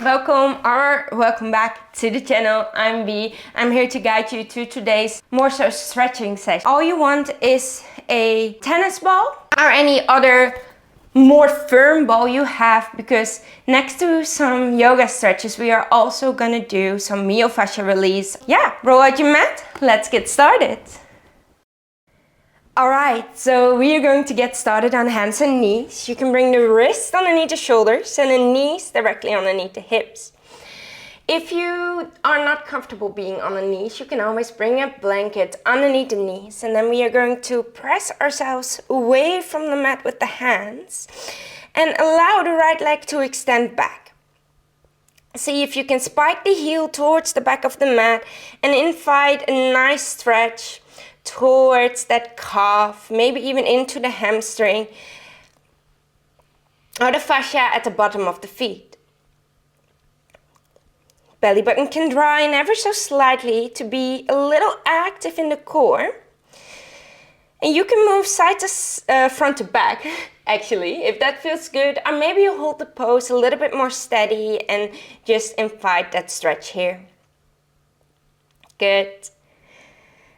welcome back to the channel. I'm B. I'm here to guide you to today's more so stretching session. All you want is a tennis ball or any other more firm ball you have, because next to some yoga stretches we are also gonna do some MYO Fascia Release. Yeah, roll out your mat, let's get started. Alright, so we are going to get started on hands and knees. You can bring the wrists underneath the shoulders and the knees directly underneath the hips. If you are not comfortable being on the knees, you can always bring a blanket underneath the knees, and then we are going to press ourselves away from the mat with the hands and allow the right leg to extend back. See if you can spike the heel towards the back of the mat and invite a nice stretch towards that calf, maybe even into the hamstring or the fascia at the bottom of the feet. Belly button can draw in ever so slightly to be a little active in the core. And you can move side to front to back, actually, if that feels good. Or maybe you hold the pose a little bit more steady and just invite that stretch here. Good.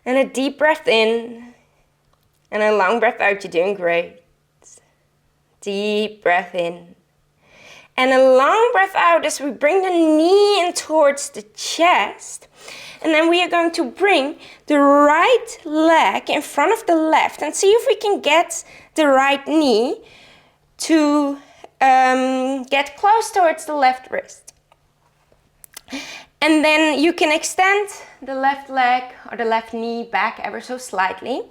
And a deep breath in and a long breath out. You're doing great. Deep breath in and a long breath out as we bring the knee in towards the chest. And then we are going to bring the right leg in front of the left and see if we can get the right knee to get close towards the left wrist. And then you can extend the left leg or the left knee back ever so slightly.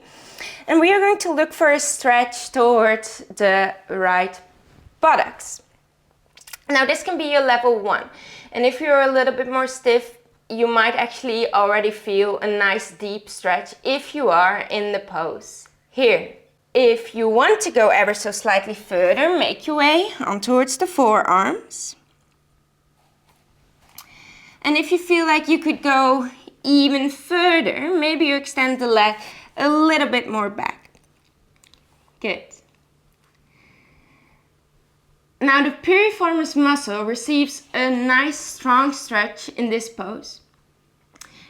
And we are going to look for a stretch towards the right buttocks. Now this can be your level 1. And if you're a little bit more stiff, you might actually already feel a nice deep stretch if you are in the pose here. If you want to go ever so slightly further, make your way on towards the forearms. And if you feel like you could go even further, maybe you extend the leg a little bit more back. Good. Now the piriformis muscle receives a nice strong stretch in this pose,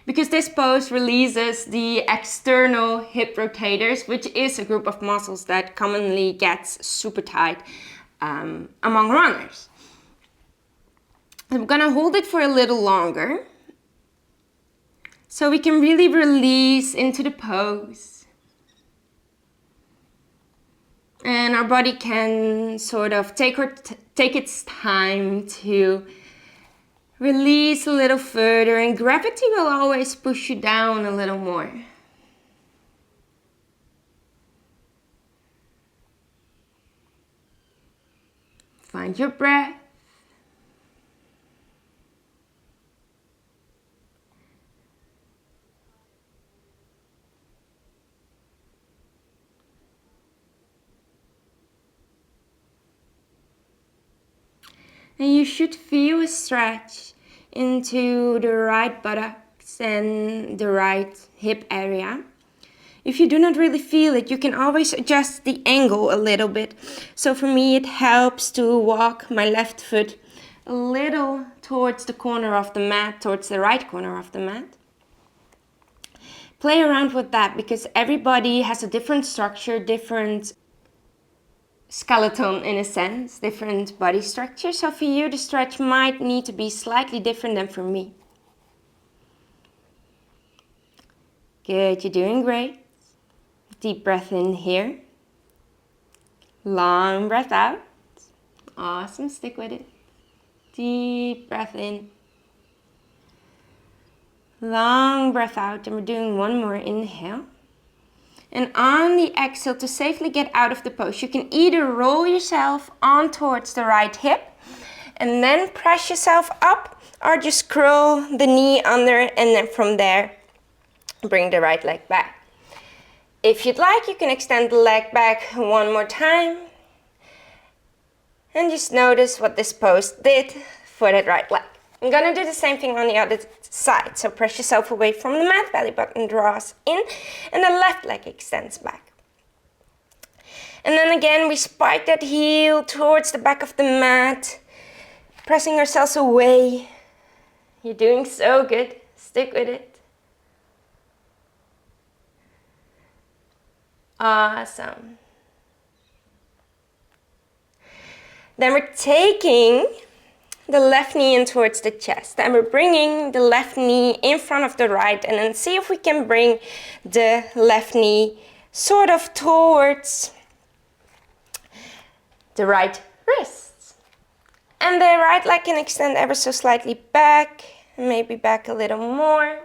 because this pose releases the external hip rotators, which is a group of muscles that commonly gets super tight among runners. I'm gonna hold it for a little longer so we can really release into the pose. And our body can sort of take its time to release a little further, and gravity will always push you down a little more. Find your breath. And you should feel a stretch into the right buttocks and the right hip area. If you do not really feel it, you can always adjust the angle a little bit. So for me, it helps to walk my left foot a little towards the corner of the mat, towards the right corner of the mat. Play around with that, because everybody has a different structure, different skeleton in a sense, different body structure. So for you, the stretch might need to be slightly different than for me. Good, you're doing great. Deep breath in here. Long breath out. Awesome, stick with it. Deep breath in. Long breath out, and we're doing one more inhale. And on the exhale, to safely get out of the pose, you can either roll yourself on towards the right hip and then press yourself up, or just curl the knee under, and then from there bring the right leg back. If you'd like, you can extend the leg back one more time and just notice what this pose did for that right leg. I'm gonna do the same thing on the other side. So press yourself away from the mat, belly button draws in, and the left leg extends back. And then again, we spike that heel towards the back of the mat. pressing ourselves away. You're doing so good. Stick with it. Awesome. Then we're taking the left knee in towards the chest, and we're bringing the left knee in front of the right, and then see if we can bring the left knee sort of towards the right wrist. And the right leg can extend ever so slightly back, maybe back a little more.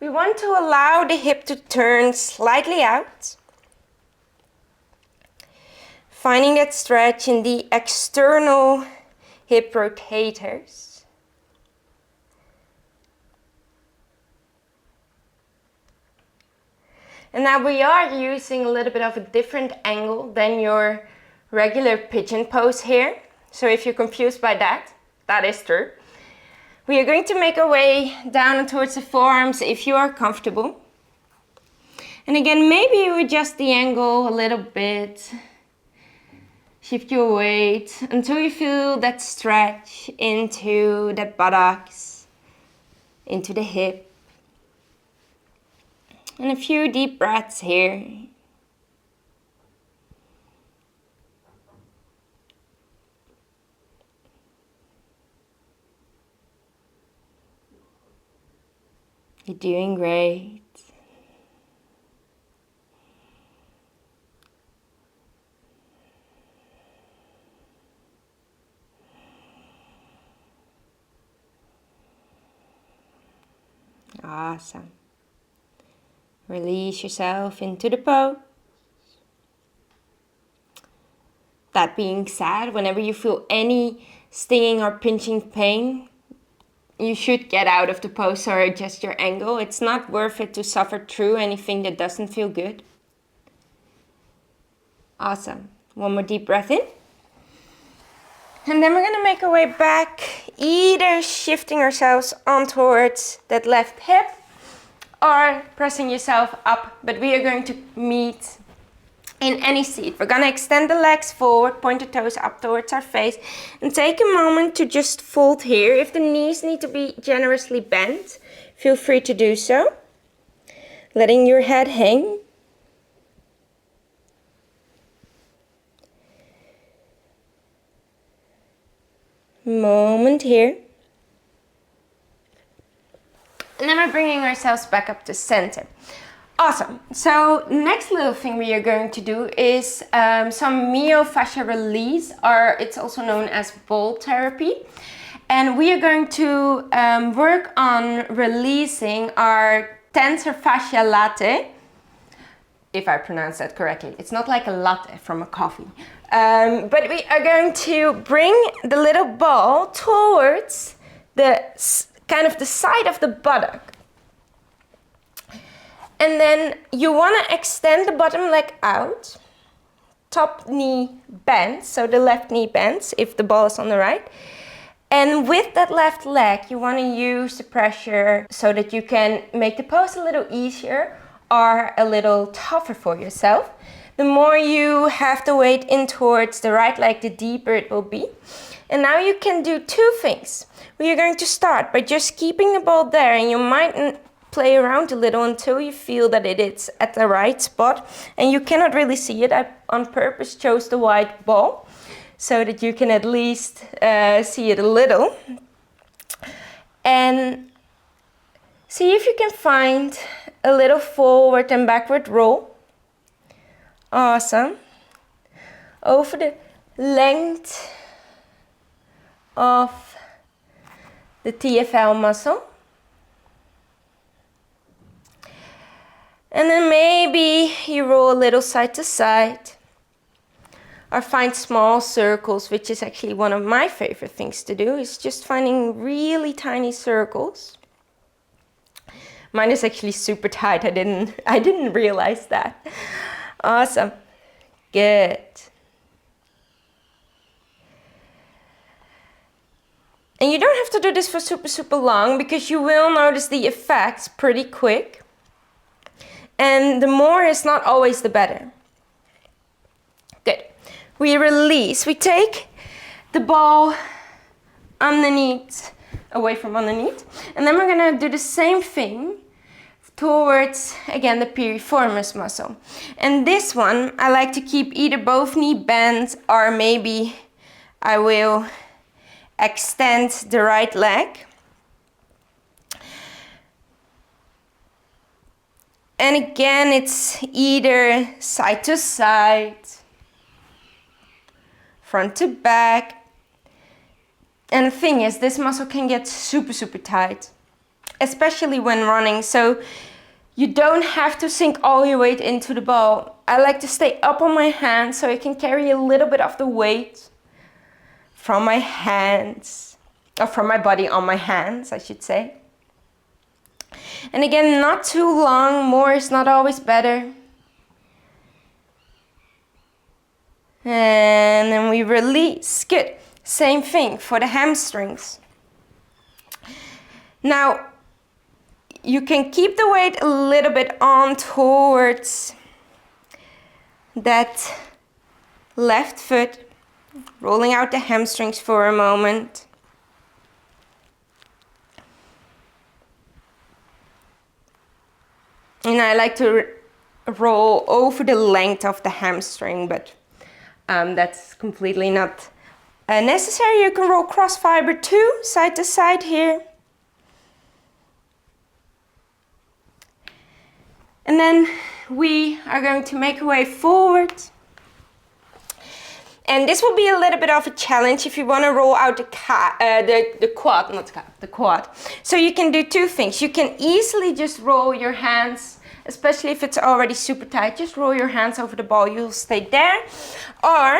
We want to allow the hip to turn slightly out. Finding that stretch in the external hip rotators. And now we are using a little bit of a different angle than your regular pigeon pose here. So if you're confused by that, that is true. We are going to make our way down towards the forearms if you are comfortable. And again, maybe you adjust the angle a little bit. Shift your weight until you feel that stretch into the buttocks, into the hip. And a few deep breaths here. You're doing great. Awesome. Release yourself into the pose. That being said, whenever you feel any stinging or pinching pain, you should get out of the pose or adjust your angle. It's not worth it to suffer through anything that doesn't feel good. Awesome. One more deep breath in. And then we're going to make our way back, either shifting ourselves on towards that left hip or pressing yourself up, but we are going to meet in any seat. We're going to extend the legs forward, point the toes up towards our face, and take a moment to just fold here. If the knees need to be generously bent, feel free to do so. Letting your head hang. Moment here. And then we're bringing ourselves back up to center. Awesome. So next little thing we are going to do is some MYO Fascia Release, or it's also known as ball therapy. And we are going to work on releasing our tensor fascia latae, if I pronounce that correctly. It's not like a latte from a coffee. But we are going to bring the little ball towards the kind of the side of the buttock. And then you want to extend the bottom leg out. Top knee bends, so the left knee bends if the ball is on the right. And with that left leg, you want to use the pressure so that you can make the pose a little easier or a little tougher for yourself. The more you have the weight in towards the right leg, the deeper it will be. And now you can do two things. We are going to start by just keeping the ball there, and you might play around a little until you feel that it is at the right spot. And you cannot really see it. I on purpose chose the white ball so that you can at least see it a little. And see if you can find a little forward and backward roll. Awesome. Over the length of the TFL muscle. And then maybe you roll a little side to side. Or find small circles, which is actually one of my favorite things to do, is just finding really tiny circles. Mine is actually super tight. I didn't realize that. Awesome. Good. And you don't have to do this for super long, because you will notice the effects pretty quick. And the more is not always the better. Good. we release. We take the ball underneath, away from underneath, and then we're gonna do the same thing towards, again, the piriformis muscle. And this one, I like to keep either both knee bent, or maybe I will extend the right leg. And again, it's either side to side, front to back. And the thing is, this muscle can get super, super tight, especially when running. So you don't have to sink all your weight into the ball. I like to stay up on my hands so I can carry a little bit of the weight from my hands, or from my body on my hands, I should say. And again, not too long, more is not always better. And then we release, good. Same thing for the hamstrings. Now, you can keep the weight a little bit on towards that left foot, rolling out the hamstrings for a moment. And I like to roll over the length of the hamstring, but that's completely not necessary. You can roll cross fiber too, side to side here. And then we are going to make our way forward. And this will be a little bit of a challenge if you want to roll out the quad. So you can do two things. You can easily just roll your hands, especially if it's already super tight, just roll your hands over the ball, you'll stay there. Or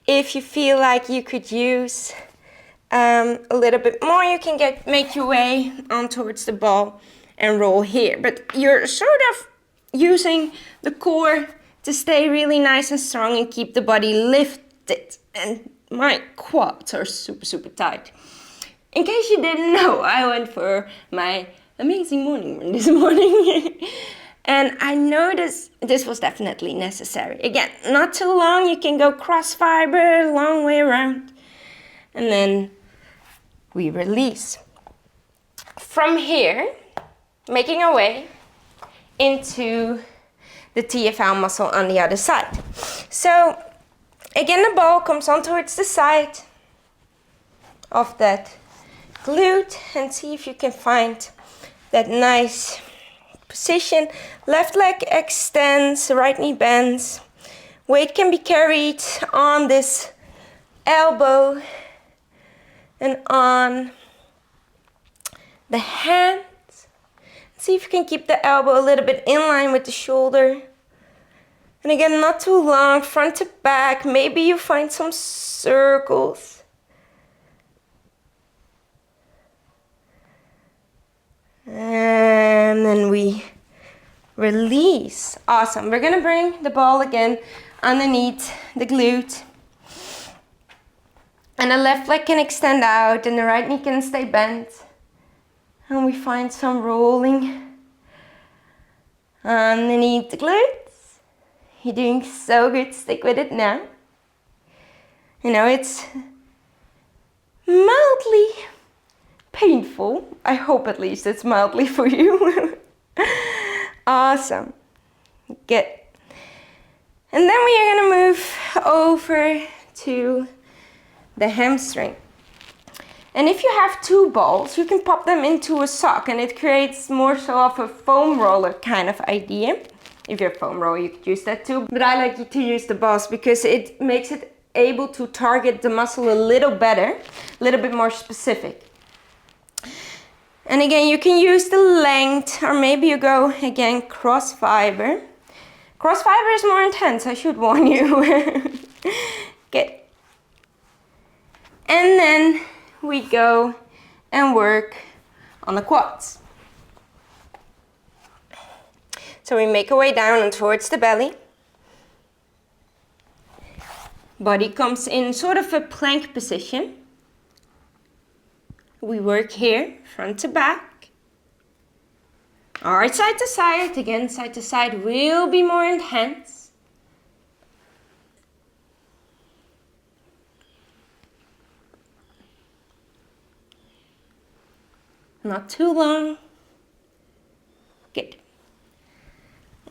if you feel like you could use a little bit more, you can make your way on towards the ball and roll here. But you're sort of using the core to stay really nice and strong and keep the body lifted. And my quads are super, super tight. In case you didn't know, I went for my amazing morning run this morning. And I noticed this was definitely necessary. Again, not too long. You can go cross fiber, long way around. And then we release. From here, making our way into the TFL muscle on the other side. So again, the ball comes on towards the side of that glute, and see if you can find that nice position. Left leg extends, right knee bends. Weight can be carried on this elbow and on the hand. See if you can keep the elbow a little bit in line with the shoulder. And again, not too long, front to back. Maybe you find some circles. And then we release. Awesome. We're gonna bring the ball again underneath the glute. And the left leg can extend out and the right knee can stay bent. And we find some rolling underneath the glutes. You're doing so good. Stick with it now. You know, it's mildly painful. I hope at least it's mildly for you. Awesome. Good. And then we are going to move over to the hamstring. And if you have two balls, you can pop them into a sock, and it creates more so of a foam roller kind of idea. If you have foam roller, you could use that too. But I like to use the balls because it makes it able to target the muscle a little better, a little bit more specific. And again, you can use the length, or maybe you go again cross fiber. Cross fiber is more intense, I should warn you. Good. And then we go and work on the quads. So we make our way down and towards the belly. Body comes in sort of a plank position. We work here, front to back. Alright, side to side. Again, side to side will be more intense. not too long. Good.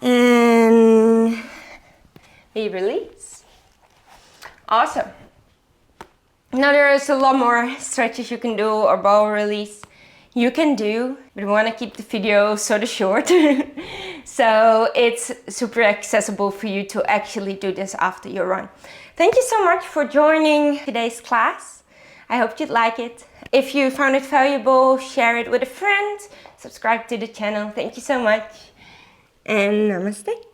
And we release. Awesome. Now there is a lot more stretches you can do or bow release you can do, but we want to keep the video sort of short. So it's super accessible for you to actually do this after your run. Thank you so much for joining today's class. I hope you'd like it. If you found it valuable, share it with a friend, subscribe to the channel. Thank you so much, and namaste.